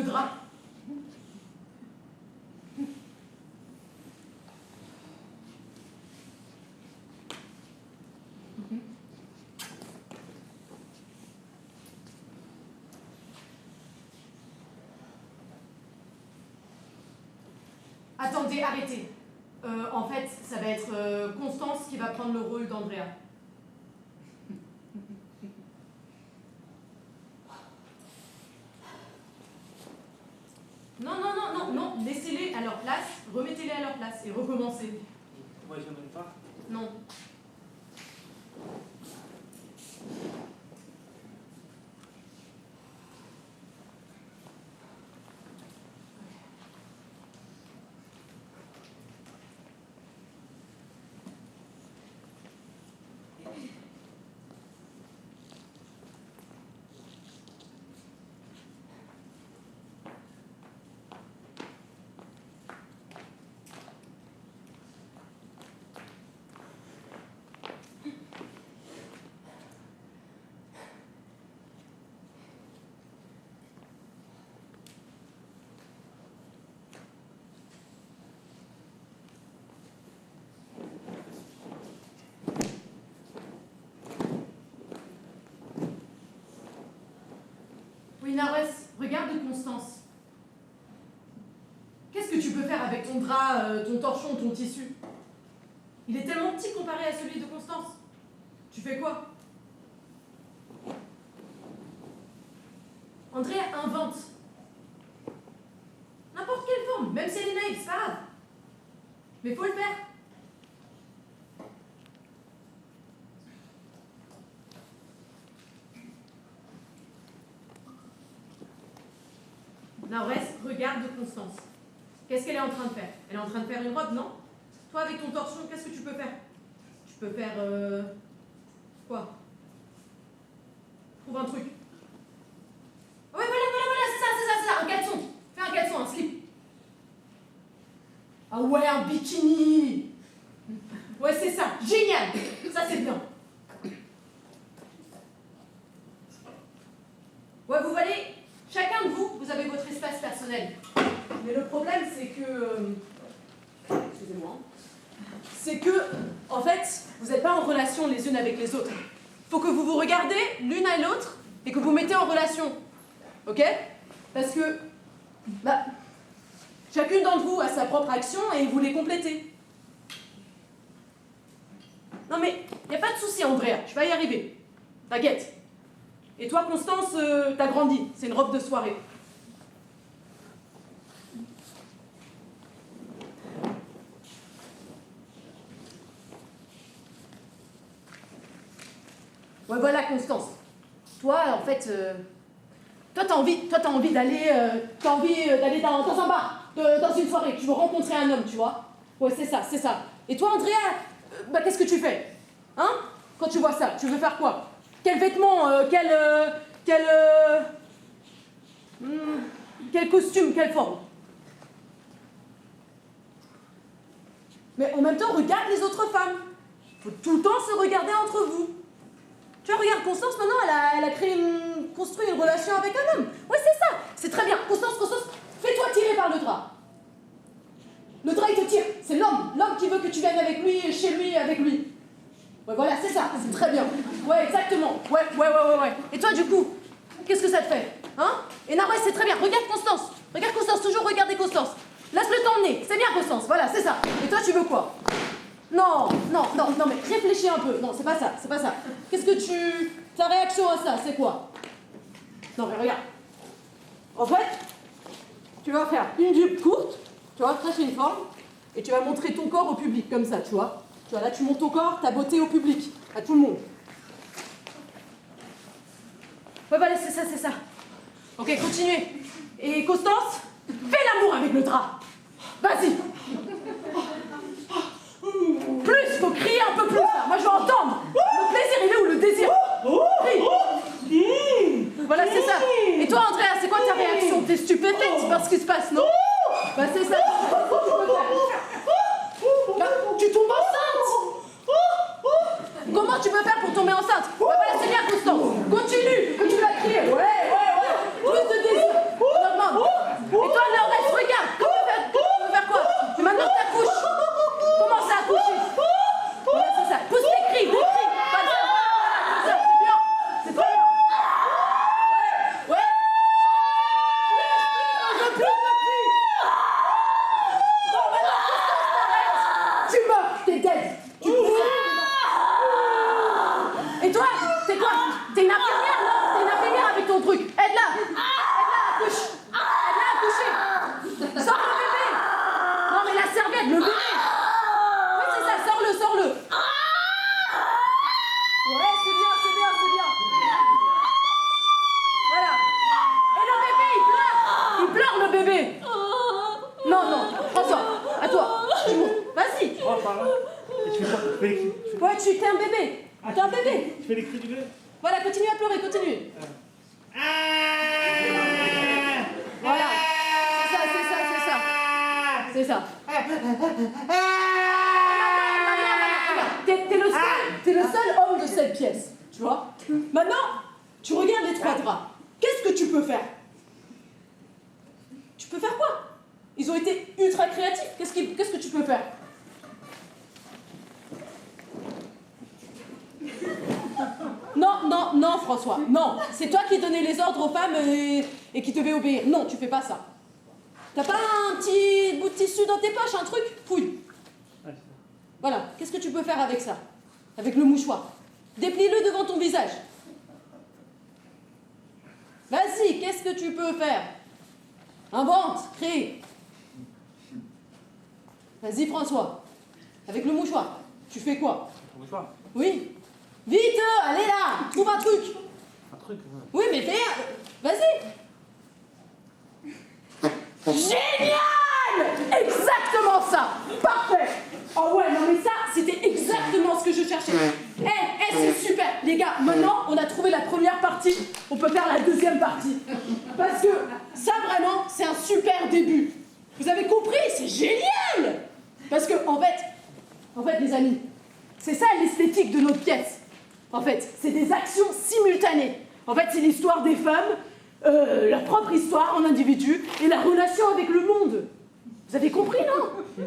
le drap. Attendez, arrêtez. En fait, ça va être Constance qui va prendre le rôle d'Andrea. Non, laissez-les à leur place, remettez-les à leur place et recommencez. Moi, je n'aime pas. Non. Oui, Narès, regarde Constance. Qu'est-ce que tu peux faire avec ton drap, ton torchon, ton tissu? Il est tellement petit comparé à celui de Constance. Tu fais quoi? Andrea invente. N'importe quelle forme, même si elle est naïve, c'est pas grave. Mais faut le faire. Narès, regarde Constance. Qu'est-ce qu'elle est en train de faire? Elle est en train de faire une robe, non? Toi, avec ton torchon, qu'est-ce que tu peux faire? Tu peux faire... quoi? Trouve un truc. Ouais, voilà, c'est ça, un caleçon. Fais un caleçon, un slip. Ah ouais, un bikini. Ouais, c'est ça, génial. Ça, c'est bien. Ouais, vous voyez, chacun de vous, vous avez votre espace personnel. Mais le problème, c'est que... excusez-moi. C'est que, en fait, vous n'êtes pas en relation les unes avec les autres. Il faut que vous vous regardez l'une à l'autre et que vous mettez en relation. Ok? Parce que, chacune d'entre vous a sa propre action et vous les complétez. Non mais, il n'y a pas de souci, Andrea, je vais y arriver. T'inquiète. Et toi, Constance, t'as grandi. C'est une robe de soirée. Ouais, voilà, Constance. Toi, en fait, toi, t'as envie d'aller dans un bar, dans une soirée. Tu veux rencontrer un homme, tu vois. Ouais, c'est ça. Et toi, Andrea, qu'est-ce que tu fais? Hein? Quand tu vois ça, tu veux faire quoi? Quel vêtement, quel costume, quelle forme? Mais en même temps, regarde les autres femmes. Il faut tout le temps se regarder entre vous. Tu vois, regarde, Constance, maintenant, elle a construit une relation avec un homme. Ouais, c'est ça. C'est très bien. Constance, fais-toi tirer par le drap. Le drap, il te tire. C'est l'homme qui veut que tu viennes avec lui, chez lui, avec lui. Ouais, voilà, c'est ça. C'est très bien. Ouais, exactement. Ouais. Et toi, du coup, qu'est-ce que ça te fait? Hein? Et non, ouais, c'est très bien. Regarde Constance. Toujours regarder Constance. Laisse-le t'emmener. C'est bien, Constance. Voilà, c'est ça. Et toi, tu veux quoi? Non, mais réfléchis un peu. Non, c'est pas ça. Qu'est-ce que ta réaction à ça, c'est quoi? Non, mais regarde. En fait, tu vas faire une jupe courte, tu vois, très uniforme, et tu vas montrer ton corps au public, comme ça, tu vois. Tu vois, là, tu montres ton corps, ta beauté au public, à tout le monde. Ouais, voilà, c'est ça. Ok, continuez. Et Constance, fais l'amour avec le drap. Vas-y. Plus, faut crier un peu plus là. Moi je veux entendre. Le plaisir, il est où? Le désir? Crie. Voilà, c'est ça. Et toi, Andrea, c'est quoi ta réaction? T'es stupéfaite par ce qui se passe, non? Bah c'est ça. Tu tombes enceinte. Comment tu peux faire pour tomber enceinte? Bah voilà, c'est bien, Constance. Continue à crier. Ouais. Plus de désir. On augmente. malade, le bébé. Oui, c'est ça, sors-le, sors-le. Ouais, c'est bien, c'est bien, c'est bien. Voilà. Et le bébé, il pleure. Il pleure, le bébé. Non, non, François, à toi. Tu montes. Vas-y. Oh, par là. Et tu fais quoi? Tu fais les cris. Ouais, t'es un bébé. T'es un bébé. Tu fais les cris du bébé. Voilà, continue à pleurer, continue. Voilà. C'est ça, c'est ça, c'est ça. C'est ça. T'es le seul homme de cette pièce, tu vois. Maintenant, tu regardes les 3 draps. Qu'est-ce que tu peux faire? Tu peux faire quoi? Ils ont été ultra créatifs. Qu'est-ce que tu peux faire? Non, non, non, François, non. C'est toi qui donnais les ordres aux femmes et qui devais obéir. Non, tu fais pas ça. T'as pas un petit bout de tissu dans tes poches, un truc? Fouille. Voilà, qu'est-ce que tu peux faire avec ça? Avec le mouchoir. Déplie-le devant ton visage. Vas-y, qu'est-ce que tu peux faire? Invente, crée. Vas-y, François. Avec le mouchoir, tu fais quoi? Le mouchoir. Oui. Vite, allez là, trouve un truc. Un truc. Oui, mais fais. Vas-y. Génial! Exactement ça. Parfait. Oh ouais, non mais ça, c'était exactement ce que je cherchais. C'est super. Les gars, maintenant, on a trouvé la première partie. On peut faire la deuxième partie. Parce que ça, vraiment, c'est un super début. Vous avez compris? C'est génial! Parce que, en fait, les amis, c'est ça l'esthétique de notre pièce. En fait, c'est des actions simultanées. En fait, c'est l'histoire des femmes, leur propre histoire en individu et la relation avec le monde. Vous avez compris, non?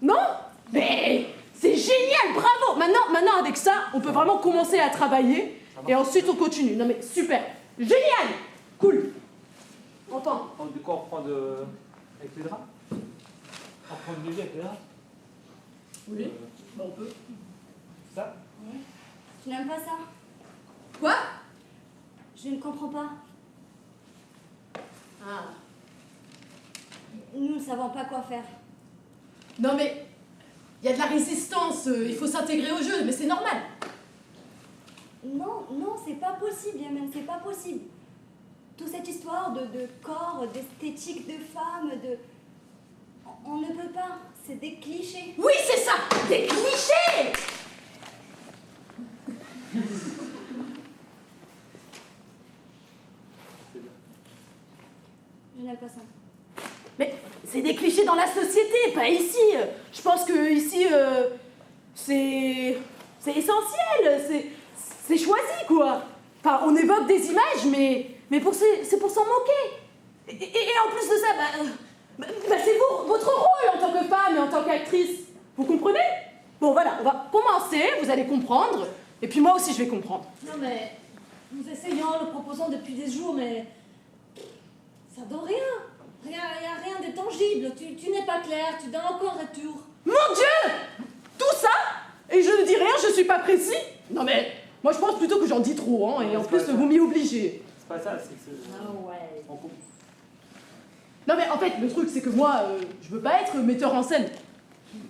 Non? Mais c'est génial, bravo! Maintenant, avec ça, on peut vraiment commencer à travailler et ensuite on continue. Non mais super, génial, cool. Enfin. Du coup, on reprend avec les draps. On reprend le bébé avec les draps. Oui, on peut. Ça? Ouais. Tu n'aimes pas ça? Quoi? Je ne comprends pas. Ah. Nous ne savons pas quoi faire. Non mais, il y a de la résistance, il faut s'intégrer au jeu, mais c'est normal. Non, non, c'est pas possible, Yamen, c'est pas possible. Toute cette histoire de corps, d'esthétique de femmes, on ne peut pas, c'est des clichés. Oui, c'est ça, des clichés! Je n'aime pas ça. Mais c'est des clichés dans la société, pas ici. Je pense que ici, c'est essentiel, c'est choisi, quoi. Enfin, on évoque des images, mais c'est pour s'en moquer. Et en plus de ça, c'est votre rôle en tant que femme et en tant qu'actrice. Vous comprenez? Bon, voilà, on va commencer, vous allez comprendre, et puis moi aussi je vais comprendre. Non mais, nous essayons, nous proposons depuis des jours, mais ça donne rien. Il n'y a rien de tangible. Tu n'es pas clair, tu donnes encore retour. Mon Dieu! Tout ça? Et je ne dis rien, je suis pas précis? Non mais, moi je pense plutôt que j'en dis trop, hein, et en plus vous m'y obligez. C'est pas ça, c'est que c'est... Ah ouais. On coupe. Non mais en fait, le truc c'est que moi, je veux pas être metteur en scène.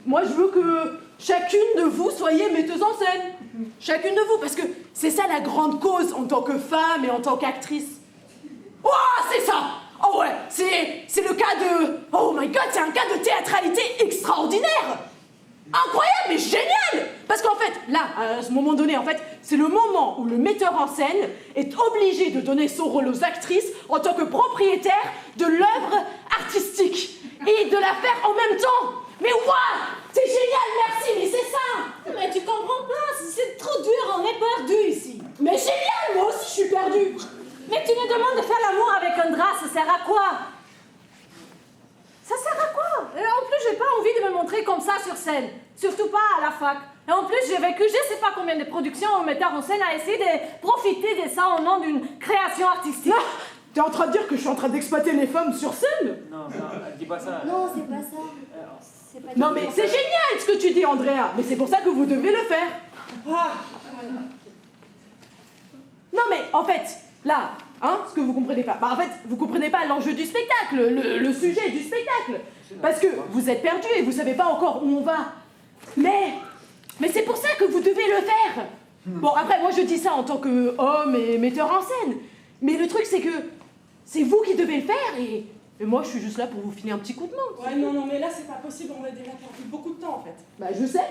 Moi je veux que chacune de vous soyez metteuse en scène. Chacune de vous, parce que c'est ça la grande cause en tant que femme et en tant qu'actrice. Oh, c'est ça! Oh ouais, c'est le cas de... Oh my god, c'est un cas de théâtralité extraordinaire! Incroyable, mais génial! Parce qu'en fait, là, à ce moment donné, en fait, c'est le moment où le metteur en scène est obligé de donner son rôle aux actrices en tant que propriétaire de l'œuvre artistique et de la faire en même temps. Mais waouh! C'est génial, merci, mais c'est ça! Mais tu comprends pas, c'est trop dur, on est perdu ici. Mais génial, moi aussi je suis perdue! Mais tu me demandes de faire l'amour avec un drap, ça sert à quoi? Ça sert à quoi? Et en plus, j'ai pas envie de me montrer comme ça sur scène. Surtout pas à la fac. Et en plus, j'ai vécu je sais pas combien de productions où le metteur en scène a essayé de profiter de ça au nom d'une création artistique. Ah, t'es en train de dire que je suis en train d'exploiter les femmes sur scène? Non, dis pas ça. Non, c'est pas ça. C'est pas Non du mais tout c'est génial ce que tu dis, Andrea. Mais c'est pour ça que vous devez le faire. Ah. Non mais en fait, là, hein, ce que vous comprenez pas. En fait, vous comprenez pas l'enjeu du spectacle, le sujet du spectacle. Parce que vous êtes perdu et vous savez pas encore où on va. Mais c'est pour ça que vous devez le faire. Bon, après, moi je dis ça en tant qu'homme et metteur en scène. Mais le truc, c'est que c'est vous qui devez le faire et moi je suis juste là pour vous filer un petit coup de main. Ouais, non, mais là c'est pas possible, on a déjà perdu beaucoup de temps en fait. Bah, je sais.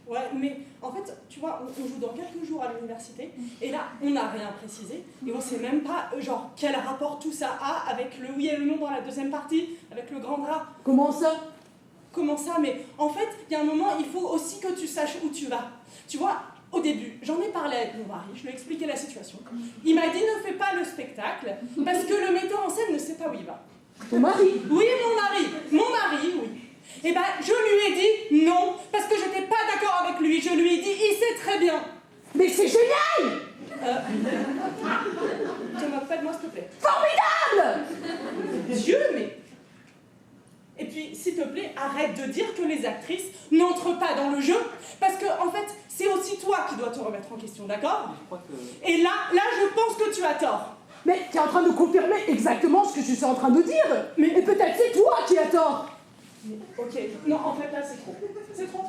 Ouais, mais en fait, tu vois, on joue dans quelques jours à l'université, et là, on n'a rien précisé, et on sait même pas, genre, quel rapport tout ça a avec le oui et le non dans la deuxième partie, avec le grand drap. Comment ça? Comment ça? Mais en fait, il y a un moment, il faut aussi que tu saches où tu vas. Tu vois, au début, j'en ai parlé avec mon mari, je lui ai expliqué la situation. Il m'a dit ne fais pas le spectacle, parce que le metteur en scène ne sait pas où il va. Ton mari? Oui, mon mari, oui. Et ben, je lui ai dit non, parce que j'étais pas d'accord avec lui. Je lui ai dit, il sait très bien. Mais c'est génial! Te moque pas de moi, s'il te plaît. Formidable! Dieu, mais... Et puis, s'il te plaît, arrête de dire que les actrices n'entrent pas dans le jeu, parce que, en fait, c'est aussi toi qui dois te remettre en question, d'accord? Je crois que... Et là, je pense que tu as tort. Mais t'es en train de confirmer exactement ce que je suis en train de dire. Et peut-être c'est toi qui as tort. Ok, non, en fait, là, c'est trop. C'est trop.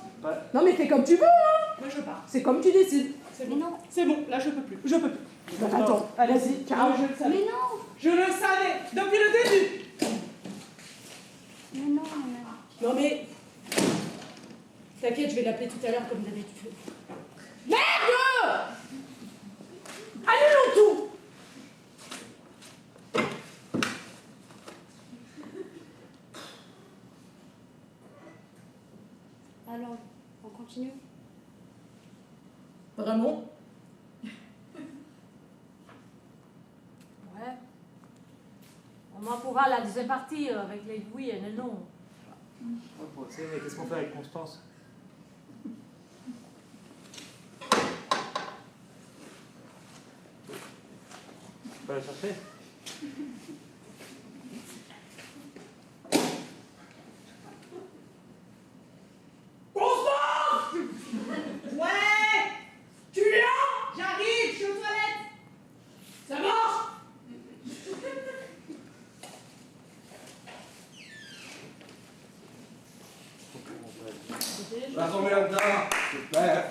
Non mais fais comme tu veux, hein. Moi, je pars. C'est comme tu décides. C'est Mais bon. non. C'est bon, là, je peux plus. Je peux plus. Bah, attends, vas-y, Ah, carrément. je le savais. Mais non. Je le savais depuis le début. Mais non, maman. Non, mais... T'inquiète, je vais l'appeler tout à l'heure comme d'habitude. Merde! Annulons tout. Alors, on continue? Vraiment? Ouais. On en pourra la deuxième partie avec les oui et les non. Ouais, pour essayer, mais qu'est-ce qu'on fait avec Constance? Tu peux la chercher? Ouais! Tu viens? J'arrive, je suis aux toilettes! Ça marche? Bravo Miranda, super.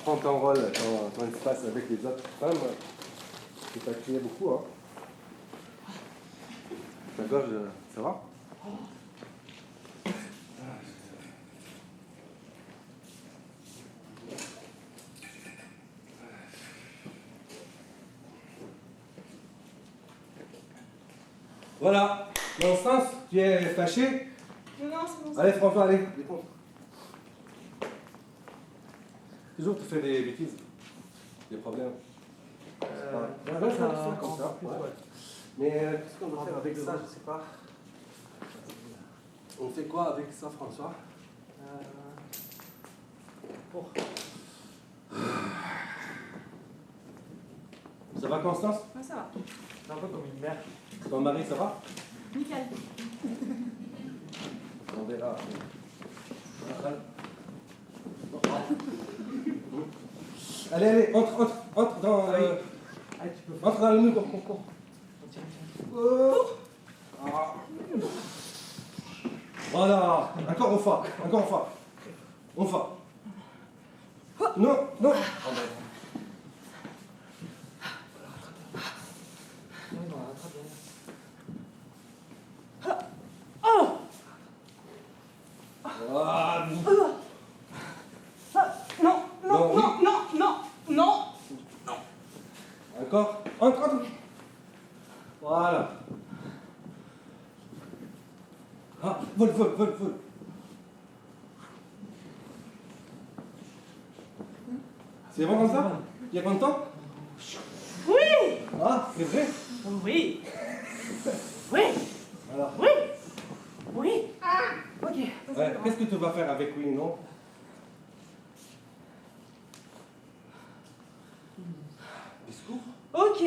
Prends ton rôle, ton espace avec les autres femmes. Tu t'as crié beaucoup, hein. Ta gorge, ça va? Voilà, Constance, tu es fâchée? Non, c'est bon. Allez François, allez, défonce. Toujours tu fais des bêtises, des problèmes. Ça comme ça, plus, ouais. ouais. Mais qu'est-ce qu'on doit faire avec ça, je sais pas. On fait quoi avec ça, François? Pour... Ça va, Constance? Ouais, ça va. C'est un peu comme une mère. Ton mari, ça va? Nickel. On verra. Allez, allez, entre dans, Ah, tu peux... entre dans le mur, cours. Tiens. Ah. Voilà, encore une fois. Une fois. Non. Oui, non, très bien. Ah, Non. encore. Entre. Voilà. Ah, vole. C'est bon comme ça? Tu es content? Oui. Ah, c'est vrai? Oui. Alors, Oui. Ok. ouais, qu'est-ce que tu vas faire avec oui, non? Discours? Ok.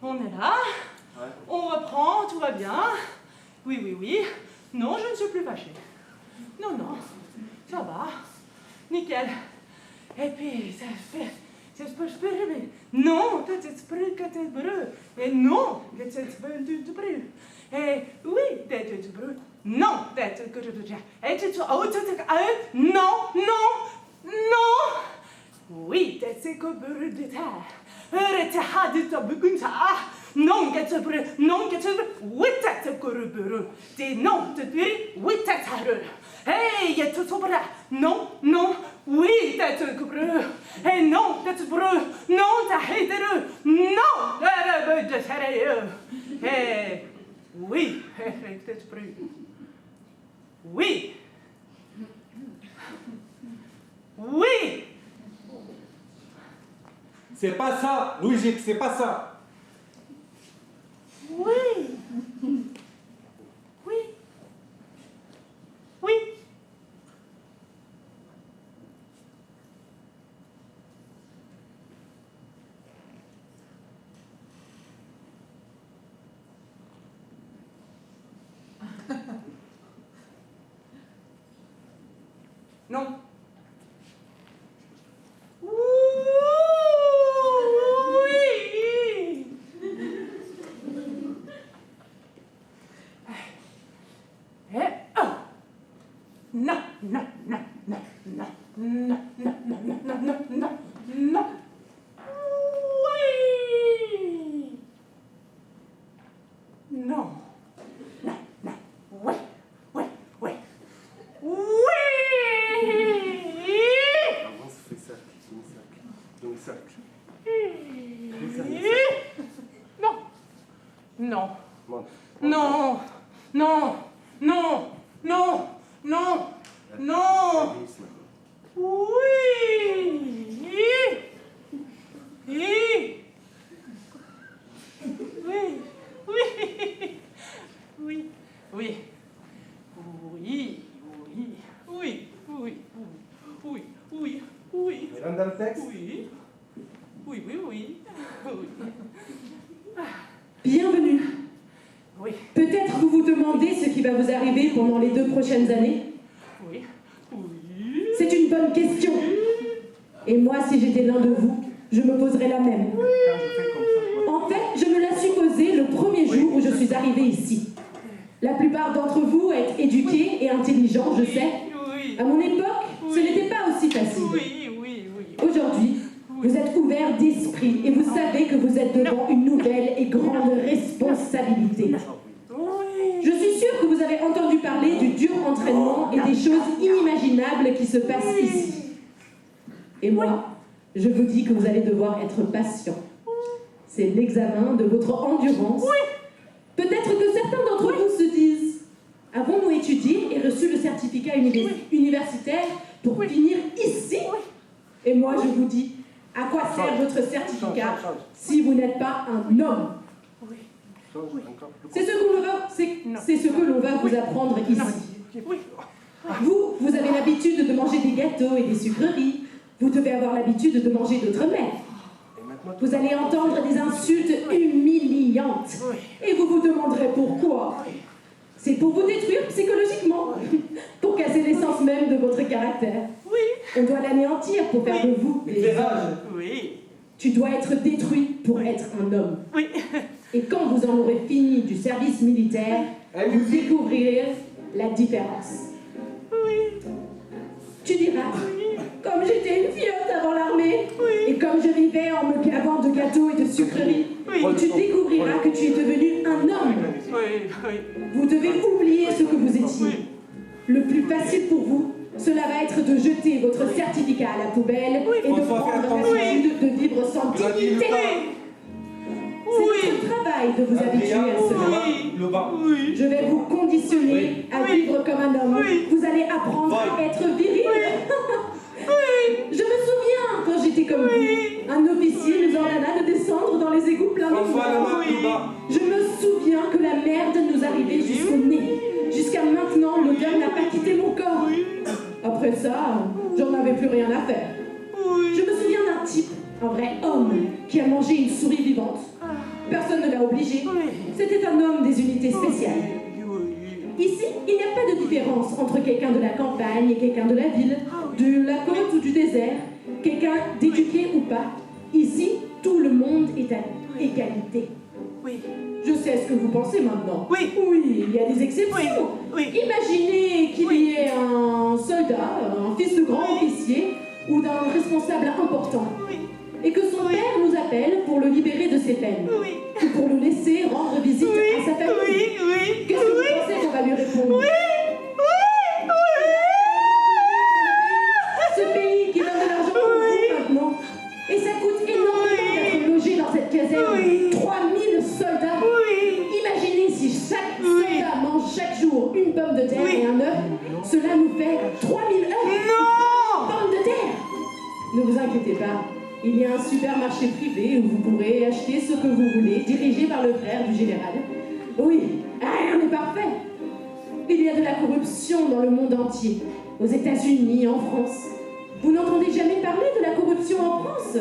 On est là. Ouais. On reprend, tout va bien. Oui. Non, je ne suis plus fâchée. Non. Ça va. Nickel. Et puis, Non, c'est esprit que t'es brûlé. Et non, c'est esprit du brûlé. Et oui, t'es brûlé. Non, t'es que je veux dire. Et tu non, non, non. Oui, t'es que brûlé de terre. Arrête, hadi ta bugunta. Non, t'es brûlé. Non, t'es brûlé. Oui, t'es que brûlé. T'es non, t'es brûlé. Oui, t'es brûlé. Hey, y'a tout sobre. Non, non. Oui, t'es que brûlé. Et non, t'es brûlé. Non, t'es haïdere. Non, t'es sérieux. Hey, oui, t'es brûlé. Oui. Oui. C'est pas ça, Louis-Gic, c'est pas ça. Oui. Oui. Oui. Non. Oui. Non, non, non, non, non, non, non, non, non, non, non, non, non. Oui. Non. Non, non. Oui, oui, oui. Oui. Avance, fais cercle, demi-cercle. Non. Non. Monte. Non. Non. Non. Non. Non. Non. Glisse maintenant. Oui. Oui. Oui. Oui. Oui. Oui. Oui. Oui. Oui. Oui. Oui. Oui. Il rentre dans le texte? Oui. Oui. Oui. Oui. Oui. Bienvenue. Oui. Peut-être vous vous demandez ce qui va vous arriver pendant les 2 prochaines années. Oui. Oui. C'est une bonne question. Et moi, si j'étais l'un de vous, je me poserais la même. Quand je fais comme ça, En fait, je me la suis posée le premier jour où je suis arrivée ici. La plupart d'entre vous êtes éduqués et intelligents, je sais. Oui. À mon époque, ce n'était pas aussi facile. Oui. Aujourd'hui, vous êtes ouverts d'esprit et vous savez que vous êtes devant une nouvelle et grande responsabilité. Oui. Je suis sûre que vous avez entendu parler du dur entraînement et des choses inimaginables qui se passent ici. Et moi, je vous dis que vous allez devoir être patient. C'est l'examen de votre endurance. Peut-être que certains d'entre vous se disent « Avons-nous étudié et reçu le certificat universitaire pour finir ici ?» Et moi, je vous dis « À quoi sert votre certificat si vous n'êtes pas un homme ?» change encore. C'est ce que l'on va vous apprendre ici. Oui. Vous avez l'habitude de manger des gâteaux et des sucreries. Vous devez avoir l'habitude de manger d'autres mets. Et maintenant, Vous allez entendre des insultes humiliantes. Et vous vous demanderez pourquoi. C'est pour vous détruire psychologiquement. Pour casser l'essence même de votre caractère. On doit l'anéantir pour faire de vous des hommes. Oui. Tu dois être détruit pour être un homme. Oui. Et quand vous en aurez fini du service militaire, vous découvrirez la différence. Tu diras, comme j'étais une filleute avant l'armée, et comme je vivais en me gavant de gâteaux et de sucreries, et tu découvriras que tu es devenu un homme. Oui. Vous devez oublier ce que vous étiez. Le plus facile pour vous, cela va être de jeter votre certificat à la poubelle et de prendre l'habitude de vivre sans dignité. C'est votre travail de vous habituer à cela. le bas. Je vais vous conditionner à vivre comme un homme. Vous allez apprendre à être viril. Je me souviens quand j'étais comme vous. Un officier nous ordonna de descendre dans les égouts pleins d'eau. Je me souviens que la merde nous arrivait jusqu'au nez. Jusqu'à maintenant, l'odeur n'a pas quitté mon corps. Après ça, j'en avais plus rien à faire. Je me souviens d'un type, un vrai homme, qui a mangé une souris vivante. Personne ne l'a obligé. C'était un homme des unités spéciales. Ici, il n'y a pas de différence entre quelqu'un de la campagne et quelqu'un de la ville. de la côte ou du désert, quelqu'un d'éduqué ou pas, ici, tout le monde est à égalité. Oui. Je sais ce que vous pensez maintenant. Oui. Oui, il y a des exceptions. Oui. Imaginez qu'il y ait un soldat, un fils de grand officier ou d'un responsable important, Oui. et que son père nous appelle pour le libérer de ses peines, Oui. ou pour le laisser rendre visite à sa famille. Oui. Qu'est-ce que vous pensez qu'on va lui répondre? Ce pays qui donne de l'argent pour vous maintenant, et ça coûte énormément d'être logé dans cette caserne. 3000 soldats. Imaginez si chaque soldat mange chaque jour une pomme de terre et un œuf, cela nous fait 3000 œufs. Pommes de terre. Ne vous inquiétez pas, il y a un supermarché privé où vous pourrez acheter ce que vous voulez, dirigé par le frère du général. Oui, rien n'est parfait. Il y a de la corruption dans le monde entier, aux États-Unis, en France. Vous n'entendez jamais parler de la corruption en France?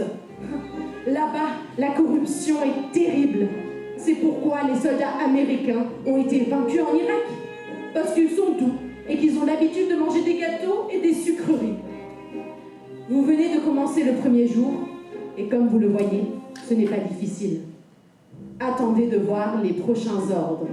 Là-bas, la corruption est terrible. C'est pourquoi les soldats américains ont été vaincus en Irak. Parce qu'ils sont doux et qu'ils ont l'habitude de manger des gâteaux et des sucreries. Vous venez de commencer le premier jour, et comme vous le voyez, ce n'est pas difficile. Attendez de voir les prochains ordres.